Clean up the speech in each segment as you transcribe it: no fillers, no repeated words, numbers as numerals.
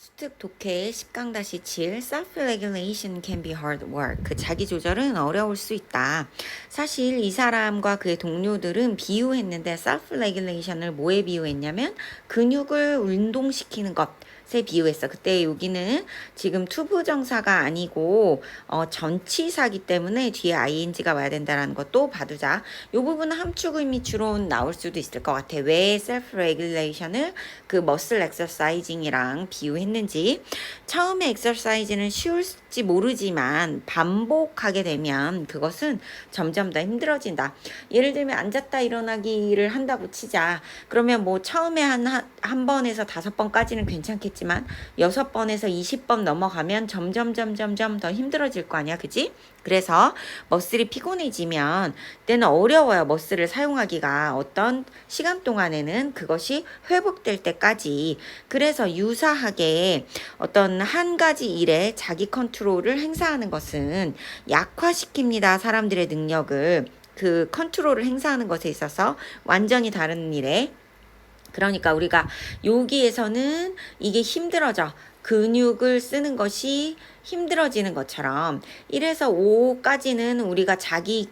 수특 독해 10강-7 Self-regulation can be hard work. 그 자기 조절은 어려울 수 있다. 사실 이 사람과 그의 동료들은 비유했는데 self-regulation을 뭐에 비유했냐면 근육을 운동시키는 것에 비유했어. 그때 여기는 지금 투부정사가 아니고 전치사기 때문에 뒤에 ing가 와야 된다는 것도 봐두자. 이 부분은 함축 의미추론 나올 수도 있을 것 같아. 왜 self-regulation을 그 muscle exercising이랑 비유했는지. 처음에 exercise는 쉬울지 모르지만 반복하게 되면 그것은 점점 더 힘들어진다. 예를 들면 앉았다 일어나기를 한다고 치자. 그러면 뭐 처음에 한 번에서 5번까지는 괜찮겠지만 6번에서 20번 넘어가면 점점 더 힘들어질 거 아니야, 그지? 그래서 머슬이 피곤해지면 때는 어려워요. 머슬을 사용하기가 어떤 시간 동안에는 그것이 회복될 때까지. 그래서 유사하게 어떤 한 가지 일에 자기 컨트롤을 행사하는 것은 약화시킵니다. 사람들의 능력을. 그 컨트롤을 행사하는 것에 있어서 완전히 다른 일에. 그러니까 우리가 여기에서는 이게 힘들어져. 근육을 쓰는 것이 힘들어지는 것처럼 1에서 5까지는 우리가 자기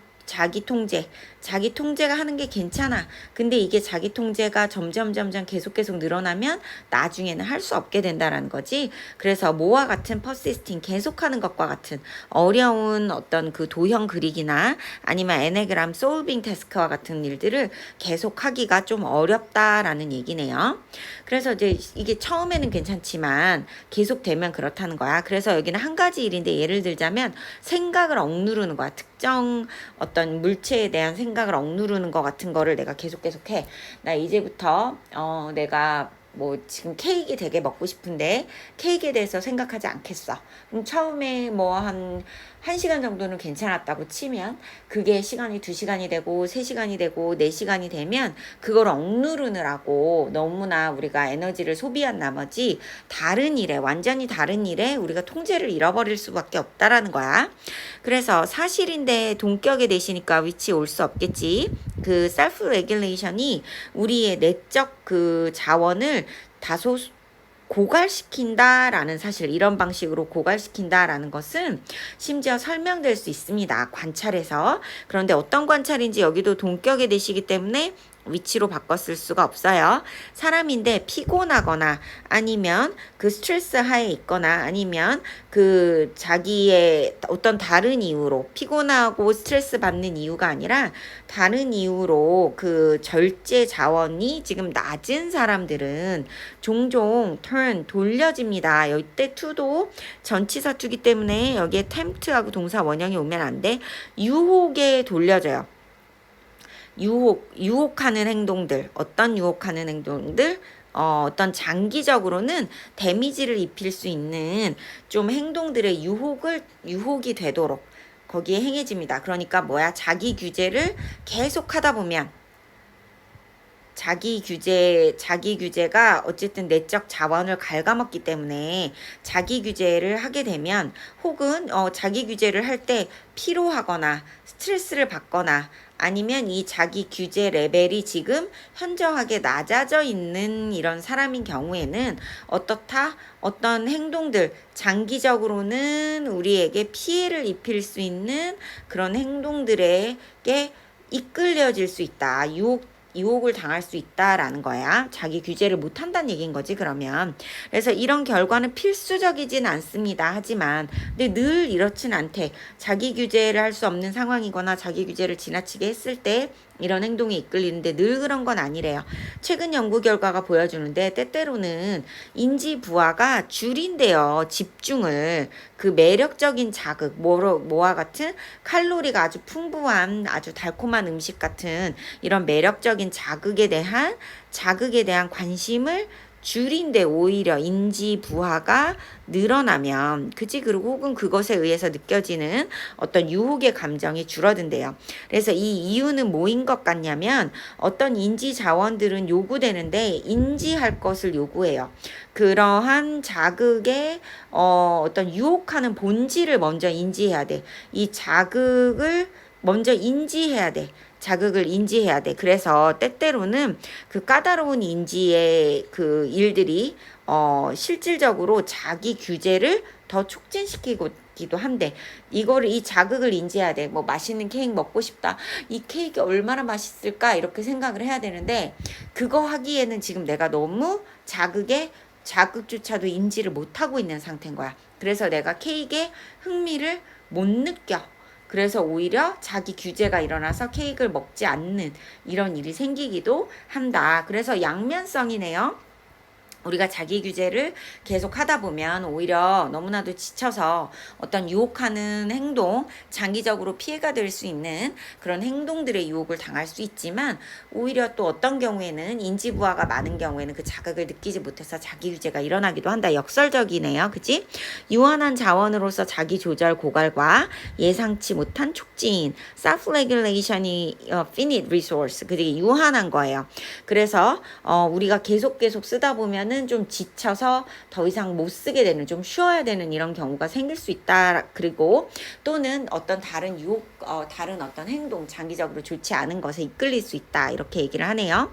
통제가 하는 게 괜찮아. 근데 이게 자기 통제가 점점 계속 늘어나면 나중에는 할 수 없게 된다라는 거지. 그래서 뭐와 같은 퍼시스팅, 계속하는 것과 같은 어려운 어떤 그 도형 그리기나 아니면 에네그램 솔빙 태스크와 같은 일들을 계속하기가 좀 어렵다라는 얘기네요. 그래서 이제 이게 처음에는 괜찮지만 계속되면 그렇다는 거야. 그래서 여기는 한 가지 일인데 예를 들자면 생각을 억누르는 거야. 특정 어떤 물체에 대한 생각을 억누르는 것 같은 거를 내가 계속해. 나 이제부터 내가 뭐 지금 케이크 되게 먹고 싶은데 케이크에 대해서 생각하지 않겠어. 그럼 처음에 뭐 한 1시간 정도는 괜찮았다고 치면 그게 시간이 2시간이 되고 3시간이 되고 4시간이 되면 그걸 억누르느라고 너무나 우리가 에너지를 소비한 나머지 완전히 다른 일에 우리가 통제를 잃어버릴 수밖에 없다라는 거야. 그래서 사실인데 동격의 대시니까 위치 올 수 없겠지. 그 셀프 레귤레이션이 우리의 내적 그 자원을 다소 고갈시킨다라는 사실, 이런 방식으로 고갈시킨다라는 것은 심지어 설명될 수 있습니다. 관찰에서. 그런데 어떤 관찰인지 여기도 동격의 대시기 때문에 위치로 바꿨을 수가 없어요. 사람인데 피곤하거나 아니면 그 스트레스 하에 있거나 아니면 그 자기의 어떤 다른 이유로 피곤하고 스트레스 받는 이유가 아니라 다른 이유로 그 절제 자원이 지금 낮은 사람들은 종종 돌려집니다. 이때 to도 전치사 to기 때문에 여기에 tempt하고 동사 원형이 오면 안 돼. 유혹에 돌려져요. 유혹하는 행동들, 어떤 유혹하는 행동들, 어떤 장기적으로는 데미지를 입힐 수 있는 좀 행동들의 유혹이 되도록 거기에 행해집니다. 그러니까 뭐야? 자기 규제를 계속 하다 보면 자기 규제가 어쨌든 내적 자원을 갉아먹기 때문에 자기 규제를 하게 되면 혹은 자기 규제를 할 때 피로하거나 스트레스를 받거나 아니면 이 자기 규제 레벨이 지금 현저하게 낮아져 있는 이런 사람인 경우에는 어떤 행동들, 장기적으로는 우리에게 피해를 입힐 수 있는 그런 행동들에게 이끌려질 수 있다. 유혹을 당할 수 있다라는 거야. 자기 규제를 못한다는 얘기인 거지, 그러면. 그래서 이런 결과는 필수적이진 않습니다. 하지만 근데 늘 이렇진 않대. 자기 규제를 할 수 없는 상황이거나 자기 규제를 지나치게 했을 때 이런 행동에 이끌리는데 늘 그런 건 아니래요. 최근 연구 결과가 보여주는데 때때로는 인지 부하가 줄인대요. 집중을. 그 매력적인 자극, 뭐와 같은 칼로리가 아주 풍부한 아주 달콤한 음식 같은 이런 매력적인 자극에 대한 관심을 줄인데 오히려 인지 부하가 늘어나면 그리고 혹은 그것에 의해서 느껴지는 어떤 유혹의 감정이 줄어든대요. 그래서 이 이유는 뭐인 것 같냐면 어떤 인지 자원들은 요구되는데 인지할 것을 요구해요. 그러한 자극의 어떤 유혹하는 본질을 먼저 인지해야 돼. 이 자극을 먼저 인지해야 돼. 자극을 인지해야 돼. 그래서 때때로는 그 까다로운 인지의 그 일들이 실질적으로 자기 규제를 더 촉진시키기도 한대. 이 자극을 인지해야 돼. 뭐 맛있는 케이크 먹고 싶다. 이 케이크 얼마나 맛있을까? 이렇게 생각을 해야 되는데 그거 하기에는 지금 내가 너무 자극조차도 인지를 못하고 있는 상태인 거야. 그래서 내가 케이크에 흥미를 못 느껴. 그래서 오히려 자기 규제가 일어나서 케이크를 먹지 않는 이런 일이 생기기도 한다. 그래서 양면성이네요. 우리가 자기 규제를 계속 하다 보면 오히려 너무나도 지쳐서 어떤 유혹하는 행동, 장기적으로 피해가 될 수 있는 그런 행동들의 유혹을 당할 수 있지만 오히려 또 어떤 경우에는 인지부하가 많은 경우에는 그 자극을 느끼지 못해서 자기 규제가 일어나기도 한다. 역설적이네요. 그치? 유한한 자원으로서 자기 조절 고갈과 예상치 못한 촉진, self-regulation이 finite resource, 그게 유한한 거예요. 그래서 우리가 계속 쓰다 보면 좀 지쳐서 더 이상 못 쓰게 되는, 좀 쉬어야 되는 이런 경우가 생길 수 있다. 그리고 또는 어떤 다른 유혹, 다른 어떤 행동, 장기적으로 좋지 않은 것에 이끌릴 수 있다. 이렇게 얘기를 하네요.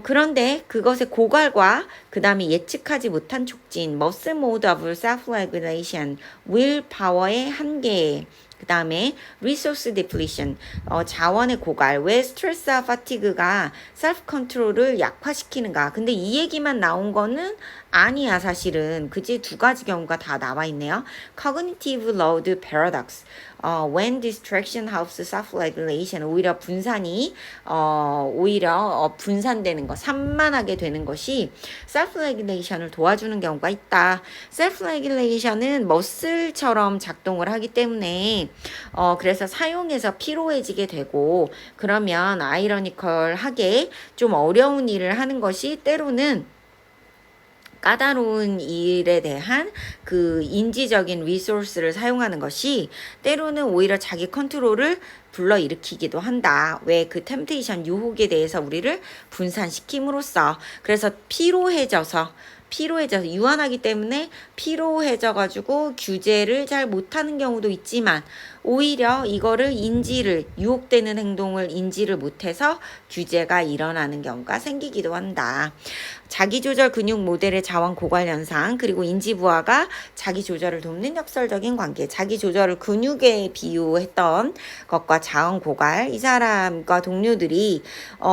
그런데 그것의 고갈과 그 다음에 예측하지 못한 촉진, muscle mode of self-regulation, willpower의 한계, 그 다음에 resource depletion, 자원의 고갈. 왜 스트레스와 파티그가 셀프 컨트롤을 약화시키는가? 근데 이 얘기만 나온 거는 아니야, 사실은. 그지? 두 가지 경우가 다 나와 있네요. cognitive load paradox. when distraction helps self-regulation. 오히려 분산이, 분산되는 것, 산만하게 되는 것이 self-regulation을 도와주는 경우가 있다. self-regulation은 머슬처럼 작동을 하기 때문에, 그래서 사용해서 피로해지게 되고, 그러면 아이러니컬하게 좀 어려운 일을 하는 것이 때로는 까다로운 일에 대한 그 인지적인 리소스를 사용하는 것이 때로는 오히려 자기 컨트롤을 불러일으키기도 한다. 왜 그 템테이션 유혹에 대해서 우리를 분산시킴으로써. 그래서 피로해져서 유한하기 때문에 피로해져 가지고 규제를 잘 못하는 경우도 있지만 오히려 이거를 유혹되는 행동을 인지를 못해서 규제가 일어나는 경우가 생기기도 한다. 자기조절 근육 모델의 자원 고갈 현상, 그리고 인지부하가 자기조절을 돕는 역설적인 관계. 자기조절을 근육에 비유했던 것과 자원 고갈. 이 사람과 동료들이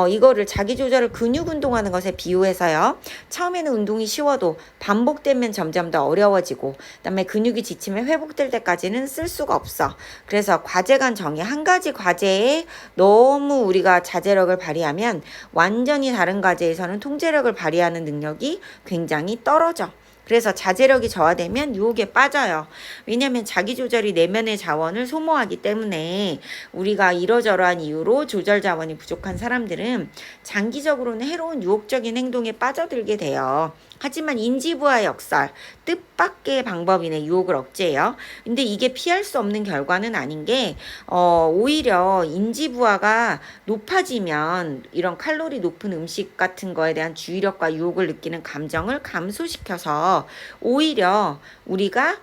이거를 자기조절을 근육 운동하는 것에 비유해서요. 처음에는 운동이 쉬워도 반복되면 점점 더 어려워지고, 그다음에 근육이 지치면 회복될 때까지는 쓸 수가 없어. 그래서 과제 간 정의, 한 가지 과제에 너무 우리가 자제력을 발휘하면 완전히 다른 과제에서는 통제력을 발휘하는 능력이 굉장히 떨어져. 그래서 자제력이 저하되면 유혹에 빠져요. 왜냐하면 자기 조절이 내면의 자원을 소모하기 때문에 우리가 이러저러한 이유로 조절 자원이 부족한 사람들은 장기적으로는 해로운 유혹적인 행동에 빠져들게 돼요. 하지만 인지부하의 역설, 뜻밖의 방법이네. 유혹을 억제해요. 근데 이게 피할 수 없는 결과는 아닌 게 오히려 인지부하가 높아지면 이런 칼로리 높은 음식 같은 거에 대한 주의력과 유혹을 느끼는 감정을 감소시켜서 오히려 우리가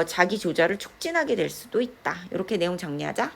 자기 조절을 촉진하게 될 수도 있다. 이렇게 내용 정리하자.